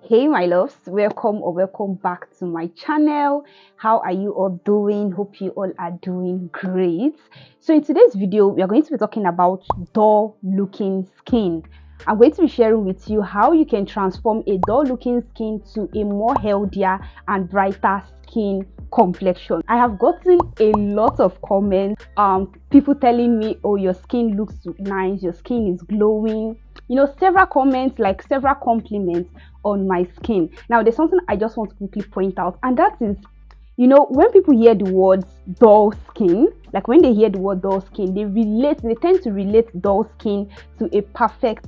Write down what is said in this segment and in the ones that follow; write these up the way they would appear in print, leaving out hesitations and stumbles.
Hey my loves, welcome or welcome back to my channel. How are you all doing? Hope you all are doing great. So in today's video we are going to be talking about dull looking skin. I'm going to be sharing with you how you can transform a dull looking skin to a more healthier and brighter skin complexion. I have gotten a lot of comments, people telling me, oh, your skin looks nice, your skin is glowing, several comments, like several compliments on my skin. Now there's something I just want to quickly point out, and that is, when people hear the words dull skin, like when they hear the word dull skin, they tend to relate dull skin to a perfect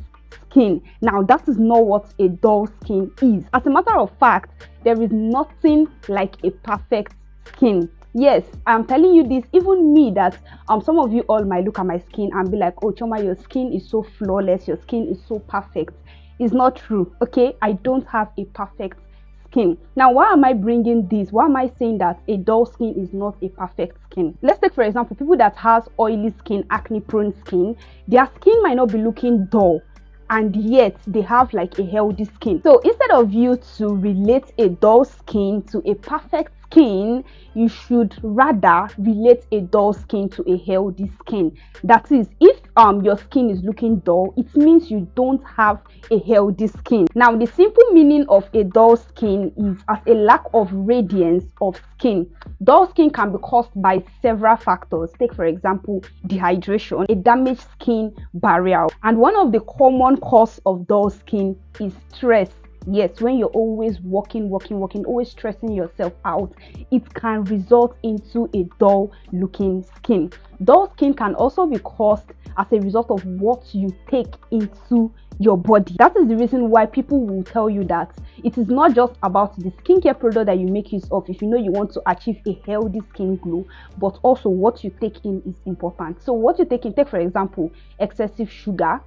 skin. Now that is not what a dull skin is. As a matter of fact, there is nothing like a perfect skin. Yes, I'm telling you this, even me, that some of you all might look at my skin and be like, oh Choma, your skin is so flawless, your skin is so perfect. It's not true. Okay, I don't have a perfect skin. Now why am I bringing this? Why am I saying that a dull skin is not a perfect skin? Let's take for example people that has oily skin, acne prone skin. Their skin might not be looking dull, and yet they have like a healthy skin. So instead of you to relate a dull skin to a perfect skin, you should rather relate a dull skin to a healthy skin. That is, if your skin is looking dull, it means you don't have a healthy skin. Now the simple meaning of a dull skin is as a lack of radiance of skin. Dull skin can be caused by several factors. Take for example dehydration, a damaged skin barrier, and one of the common cause of dull skin is stress. Yes, when you're always working, always stressing yourself out, it can result into a dull looking skin. Dull skin can also be caused as a result of what you take into your body. That is the reason why people will tell you that it is not just about the skincare product that you make use of if you want to achieve a healthy skin glow, but also what you take in is important. So what you take in, take for example excessive sugar,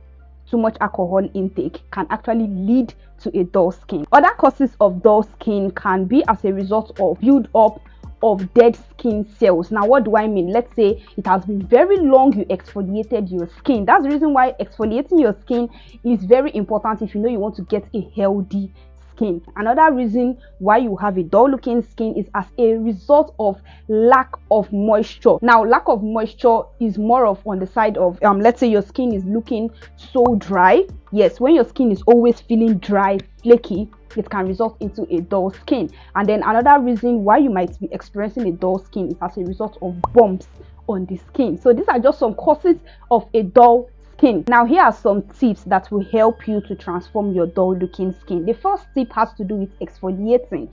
too much alcohol intake can actually lead to a dull skin. Other causes of dull skin can be as a result of build up of dead skin cells. Now what do I mean? Let's say it has been very long you exfoliated your skin. That's the reason why exfoliating your skin is very important if you want to get a healthy skin. Another reason why you have a dull looking skin is as a result of lack of moisture. Now lack of moisture is more of on the side of let's say your skin is looking so dry. Yes, when your skin is always feeling dry, flaky, it can result into a dull skin. And then another reason why you might be experiencing a dull skin is as a result of bumps on the skin. So these are just some causes of a dull skin. Now here are some tips that will help you to transform your dull looking skin. The first tip has to do with exfoliating.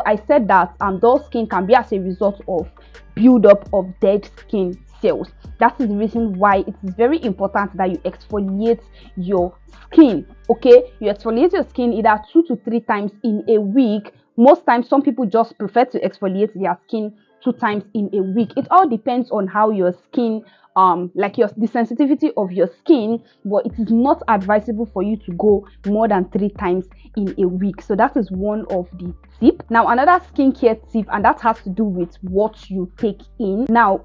I said that dull skin can be as a result of buildup of dead skin cells. That is the reason why it is very important that you exfoliate your skin. Okay, you exfoliate your skin either 2 to 3 times in a week. Most times some people just prefer to exfoliate their skin 2 times in a week. It all depends on how your skin the sensitivity of your skin, but it is not advisable for you to go more than 3 times in a week. So that is one of the tip. Now another skincare tip, and that has to do with what you take in. Now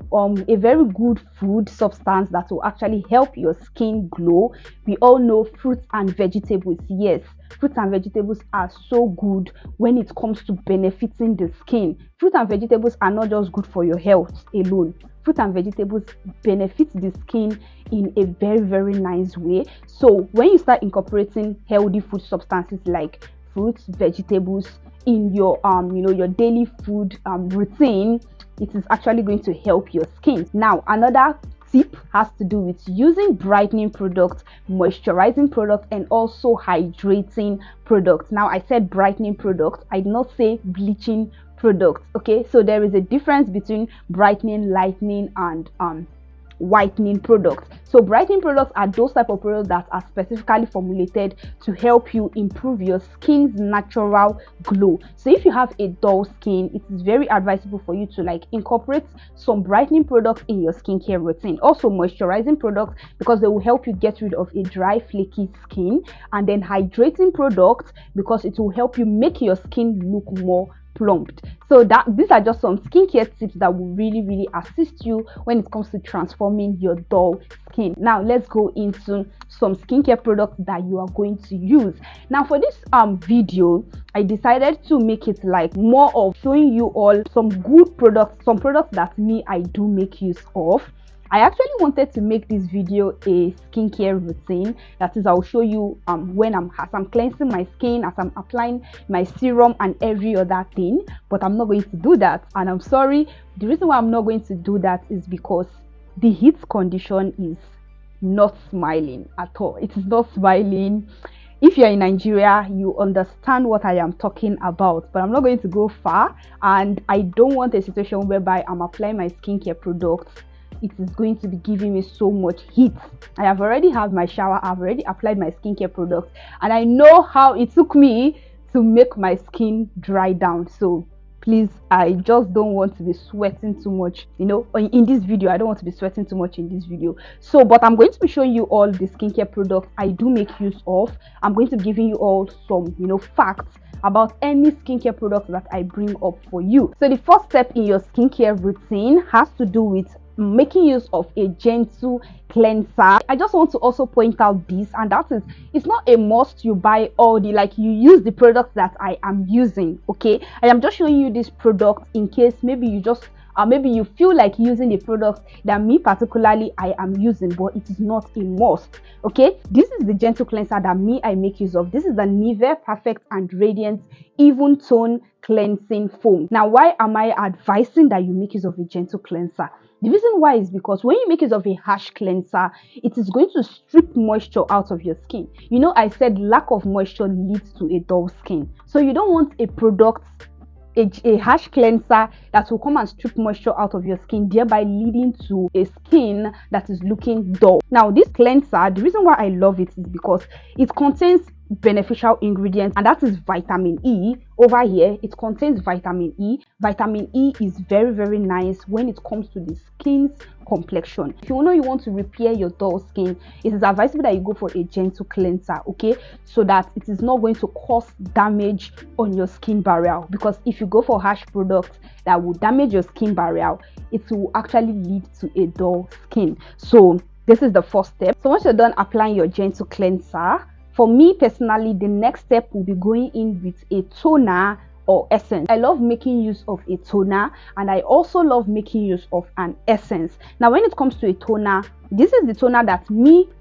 a very good food substance that will actually help your skin glow, we all know fruits and vegetables. Yes, fruits and vegetables are so good when it comes to benefiting the skin. Fruits and vegetables are not just good for your health alone. Fruits and vegetables benefit the skin in a very nice way. So when you start incorporating healthy food substances like fruits, vegetables in your your daily food routine, it is actually going to help your skin. Now another tip has to do with using brightening products, moisturizing products, and also hydrating products. Now I said brightening products, I did not say bleaching products. Okay, so there is a difference between brightening, lightening, and whitening products. So brightening products are those type of products that are specifically formulated to help you improve your skin's natural glow. So if you have a dull skin, it is very advisable for you to incorporate some brightening products in your skincare routine. Also moisturizing products, because they will help you get rid of a dry, flaky skin. And then hydrating products, because it will help you make your skin look more plumped. So that these are just some skincare tips that will really assist you when it comes to transforming your dull skin. Now let's go into some skincare products that you are going to use. Now for this video, I decided to make it like more of showing you all some good products, some products that I do make use of. I actually wanted to make this video a skincare routine. That is, I'll show you when as I'm cleansing my skin, as I'm applying my serum and every other thing. But I'm not going to do that, and I'm sorry. The reason why I'm not going to do that is because the heat condition is not smiling at all. It is not smiling. If you're in Nigeria, you understand what I am talking about, but I'm not going to go far, and I don't want a situation whereby I'm applying my skincare products. It is going to be giving me so much heat. I have already had my shower, I've already applied my skincare products, and I know how it took me to make my skin dry down. So please, I just don't want to be sweating too much, you know, in this video. I don't want to be sweating too much in this video. So, but I'm going to be showing you all the skincare products I do make use of. I'm going to be giving you all some, you know, facts about any skincare product that I bring up for you. So the first step in your skincare routine has to do with making use of a gentle cleanser. I just want to also point out this, and that is, it's not a must you buy all the, like, you use the products that I am using. Okay, I am just showing you this product in case maybe you just maybe you feel like using the products that me particularly I am using, but it is not a must. Okay, this is the gentle cleanser that I make use of. This is the Nivea Perfect and Radiant Even Tone Cleansing Foam. Now, why am I advising that you make use of a gentle cleanser? The reason why is because when you make use of a harsh cleanser, it is going to strip moisture out of your skin. You know, I said lack of moisture leads to a dull skin. So you don't want a product, a harsh cleanser that will come and strip moisture out of your skin, thereby leading to a skin that is looking dull. Now, this cleanser, the reason why I love it is because it contains beneficial ingredients, and that is vitamin E. Over here, it contains vitamin E. Vitamin E is very nice when it comes to the skin's complexion. If you know you want to repair your dull skin, it is advisable that you go for a gentle cleanser, okay, so that it is not going to cause damage on your skin barrier. Because if you go for harsh products that will damage your skin barrier, it will actually lead to a dull skin. So this is the first step. So once you're done applying your gentle cleanser, for me personally, the next step will be going in with a toner or essence. I love making use of a toner, and I also love making use of an essence. Now, when it comes to a toner, this is the toner that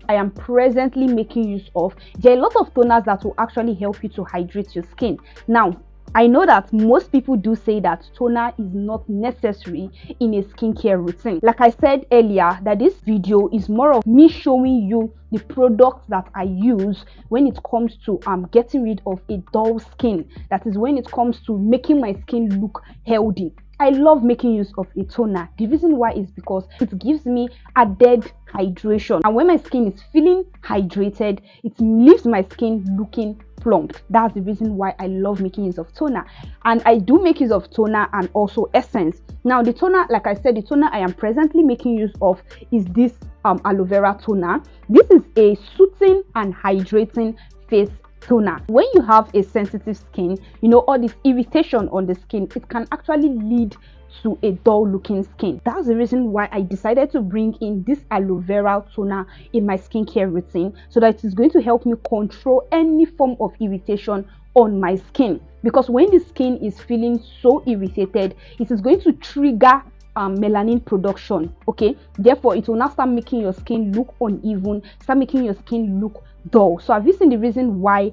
I am presently making use of. There are a lot of toners that will actually help you to hydrate your skin. Now, I know that most people do say that toner is not necessary in a skincare routine. Like I said earlier, that this video is more of me showing you the products that I use when it comes to getting rid of a dull skin. That is, when it comes to making my skin look healthy. I love making use of a toner. The reason why is because it gives me added hydration, and when my skin is feeling hydrated, it leaves my skin looking plumped. That's the reason why I love making use of toner, and I do make use of toner and also essence. Now, the toner, like I said, the toner I am presently making use of is this aloe vera toner. This is a soothing and hydrating face toner. When you have a sensitive skin, you know, all this irritation on the skin, it can actually lead to a dull looking skin. That's the reason why I decided to bring in this aloe vera toner in my skincare routine, so that it is going to help me control any form of irritation on my skin. Because when the skin is feeling so irritated, it is going to trigger melanin production. Okay, therefore it will now start making your skin look uneven, start making your skin look dull. So have you seen the reason why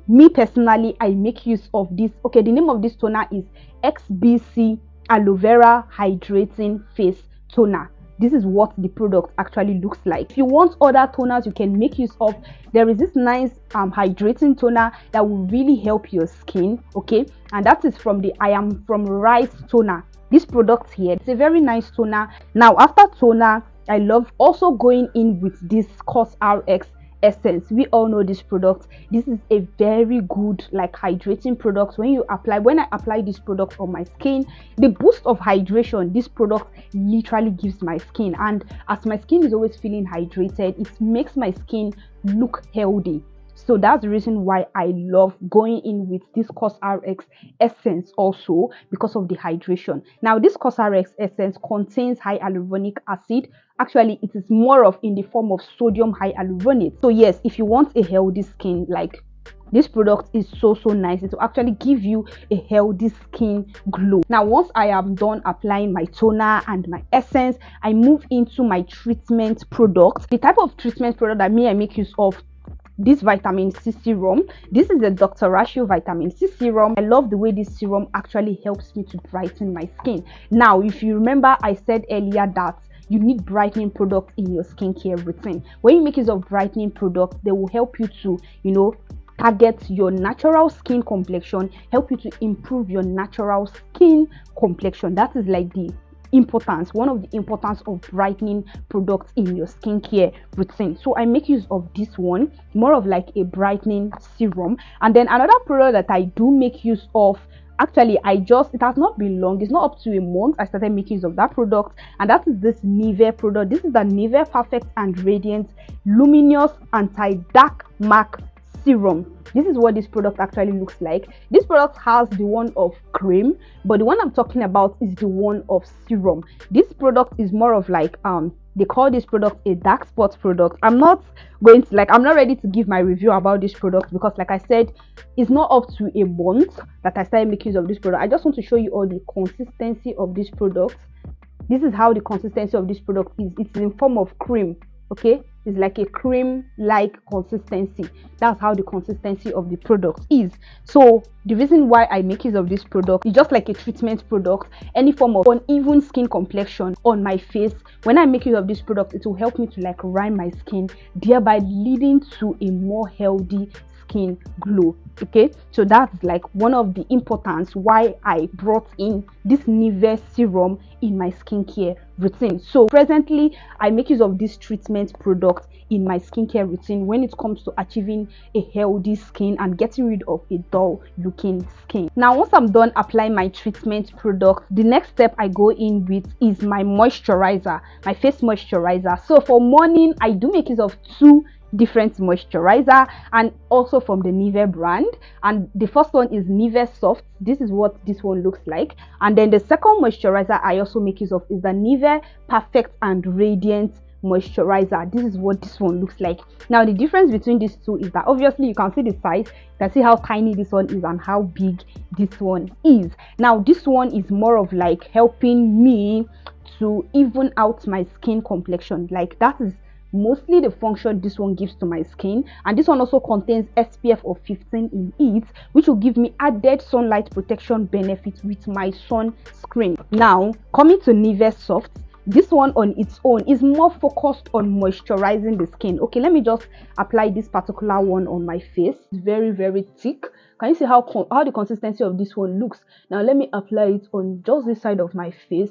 me personally I make use of this? Okay, the name of this toner is XBC Aloe Vera Hydrating Face Toner. This is what the product actually looks like. If you want other toners you can make use of, there is this nice hydrating toner that will really help your skin. Okay, and that is from the I Am From Rice toner. This product here, it's a very nice toner. Now, after toner, I love also going in with this Cosrx essence. We all know this product. This is a very good, like, hydrating product. When I apply this product on my skin, the boost of hydration this product literally gives my skin, and as my skin is always feeling hydrated, it makes my skin look healthy. So that's the reason why I love going in with this Cosrx essence also, because of the hydration. Now this Cosrx essence contains hyaluronic acid. Actually, it is more of in the form of sodium hyaluronate. So yes, if you want a healthy skin, like, this product is so nice. It will actually give you a healthy skin glow. Now once I am done applying my toner and my essence, I move into my treatment product. The type of treatment product that I make use of, this vitamin C serum. This is a Dr. Rashel vitamin C serum. I love the way this serum actually helps me to brighten my skin. Now if you remember, I said earlier that you need brightening products in your skincare routine. When you make use of brightening products, they will help you to, you know, target your natural skin complexion, help you to improve your natural skin complexion. That is like the importance, one of the importance of brightening products in your skincare routine. So I make use of this one, more of like a brightening serum. And then another product that I do make use of, actually it has not been long, it's not up to a month I started making use of that product, and that is this Nivea product. This is the Nivea Perfect and Radiant Luminous Anti-Dark Mark Serum. This is what this product actually looks like. This product has the one of cream, but the one I'm talking about is the one of serum. This product is more of like, they call this product a dark spot product. I'm not ready to give my review about this product, because like I said, it's not up to a month that I started making use of this product. I just want to show you all the consistency of this product. This is how the consistency of this product is. It's in form of cream. Okay, it's like a cream like consistency. That's how the consistency of the product is. So the reason why I make use of this product is just like a treatment product. Any form of uneven skin complexion on my face, when I make use of this product, it will help me to like rime my skin, thereby leading to a more healthy skin glow. Okay, so that's like one of the importance why I brought in this Nivea serum in my skincare routine. So presently I make use of this treatment product in my skincare routine when it comes to achieving a healthy skin and getting rid of a dull looking skin. Now once I'm done applying my treatment product, the next step I go in with is my moisturizer, my face moisturizer. So for morning, I do make use of two different moisturizer, and also from the Nivea brand. And the first one is Nivea Soft. This is what this one looks like. And then the second moisturizer I also make use of is the Nivea Perfect and Radiant moisturizer. This is what this one looks like. Now the difference between these two is that obviously you can see the size, you can see how tiny this one is and how big this one is. Now this one is more of like helping me to even out my skin complexion. Like that is mostly the function this one gives to my skin. And this one also contains SPF of 15 in it, which will give me added sunlight protection benefits with my sunscreen. Now coming to Nivea Soft, this one on its own is more focused on moisturizing the skin. Okay, let me just apply this particular one on my face. It's very thick. Can you see how the consistency of this one looks? Now let me apply it on just this side of my face.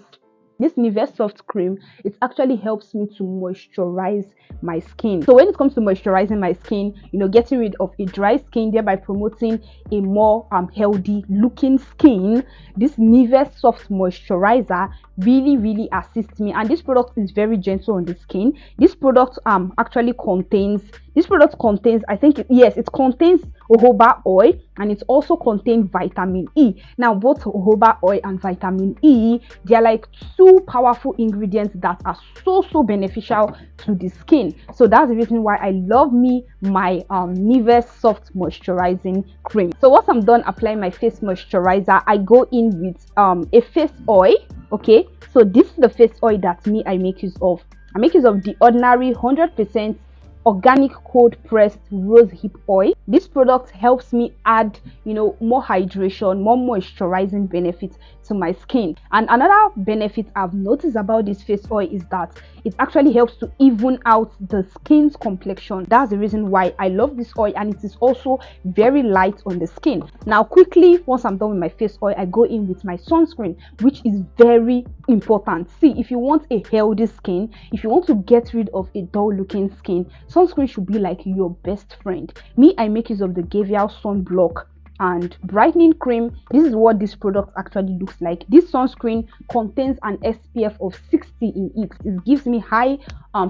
This Nivea Soft cream, it actually helps me to moisturize my skin. So when it comes to moisturizing my skin, you know, getting rid of a dry skin, thereby promoting a more healthy looking skin, this Nivea Soft moisturizer really assists me. And this product is very gentle on the skin. This product actually contains, I think it contains jojoba oil, and it also contains vitamin E. Now both jojoba oil and vitamin E, they are like two powerful ingredients that are so beneficial to the skin. So that's the reason why I love my Nivea Soft moisturizing cream. So once I'm done applying my face moisturizer, I go in with a face oil. Okay, so this is the face oil that I make use of. I make use of the Ordinary 100% organic cold pressed rosehip oil. This product helps me add, you know, more hydration, more moisturizing benefits to my skin. And another benefit I've noticed about this face oil is that it actually helps to even out the skin's complexion. That's the reason why I love this oil, and it is also very light on the skin. Now quickly, once I'm done with my face oil, I go in with my sunscreen, which is very important. See, if you want a healthy skin, if you want to get rid of a dull looking skin, sunscreen should be like your best friend. I make use of the GAVIA Sunblock and Brightening cream. This is what this product actually looks like. This sunscreen contains an SPF of 60 in it. It gives me high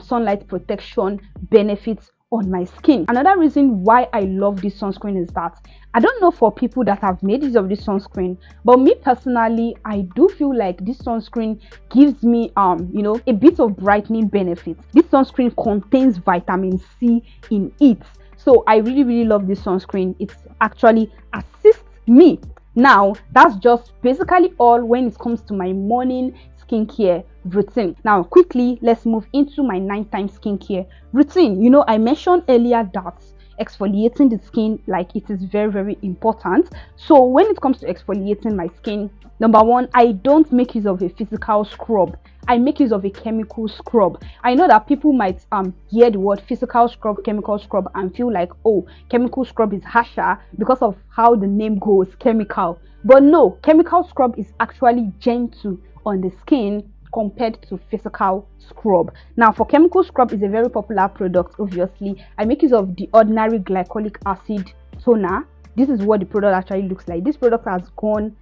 sunlight protection benefits on my skin. Another reason why I love this sunscreen is that I don't know for people that have made use of this sunscreen, but me personally, I do feel like this sunscreen gives me you know, a bit of brightening benefits. This sunscreen contains vitamin C in it, so I really love this sunscreen. It actually assists me. Now that's just basically all when it comes to my morning skincare routine. Now quickly, let's move into my nighttime skincare routine. You know, I mentioned earlier that exfoliating the skin, like, it is very important. So when it comes to exfoliating my skin, number one, I don't make use of a physical scrub. I make use of a chemical scrub. I know that people might hear the word physical scrub, chemical scrub, and feel like, oh, chemical scrub is harsher because of how the name goes, chemical. But no, chemical scrub is actually gentle on the skin compared to physical scrub. Now for chemical scrub, is a very popular product. Obviously, I make use of the Ordinary Glycolic Acid Toner. This is what the product actually looks like. This product has gone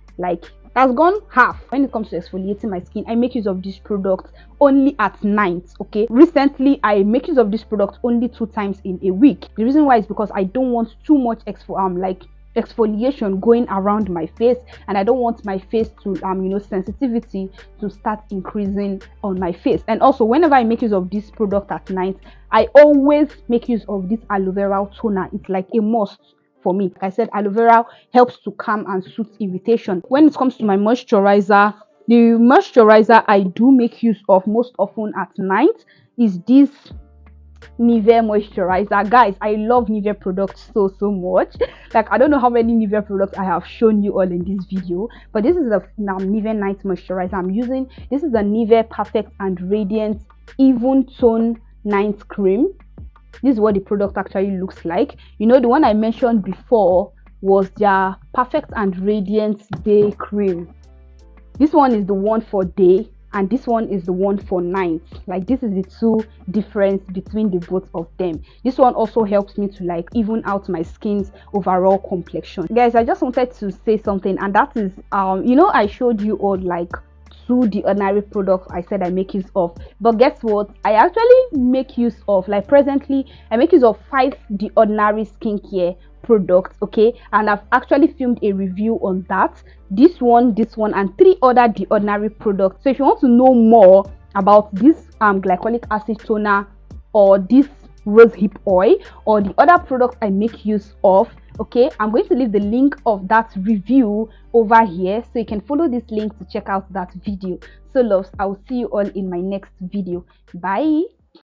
half. When it comes to exfoliating my skin, I make use of this product only at night. Okay, recently I make use of this product only 2 times in a week. The reason why is because I don't want too much exfoliation going around my face, and I don't want my face to you know, sensitivity to start increasing on my face. And also, whenever I make use of this product at night, I always make use of this aloe vera toner. It's like a must for me. Like I said, aloe vera helps to calm and soothe irritation. When it comes to my moisturizer, the moisturizer I do make use of most often at night is this Nivea moisturizer. Guys, I love Nivea products so much. Like, I don't know how many Nivea products I have shown you all in this video, but this is the Nivea night moisturizer I'm using. This is the Nivea Perfect and Radiant Even Tone Night Cream. This is what the product actually looks like. You know, the one I mentioned before was their Perfect and Radiant Day Cream. This one is the one for day, and this one is the one for night. Like, this is the two difference between the both of them. This one also helps me to like even out my skin's overall complexion. Guys, I just wanted to say something, and that is you know, I showed you all like 2 the ordinary products I said I make use of, but guess what, I actually make use of, like, presently I make use of 5 the ordinary skincare products. Okay, and I've actually filmed a review on that. This one, and 3 other the ordinary products. So if you want to know more about this glycolic acid toner, or this rosehip oil, or the other products I make use of, okay, I'm going to leave the link of that review over here, so you can follow this link to check out that video. So loves, I will see you all in my next video. Bye.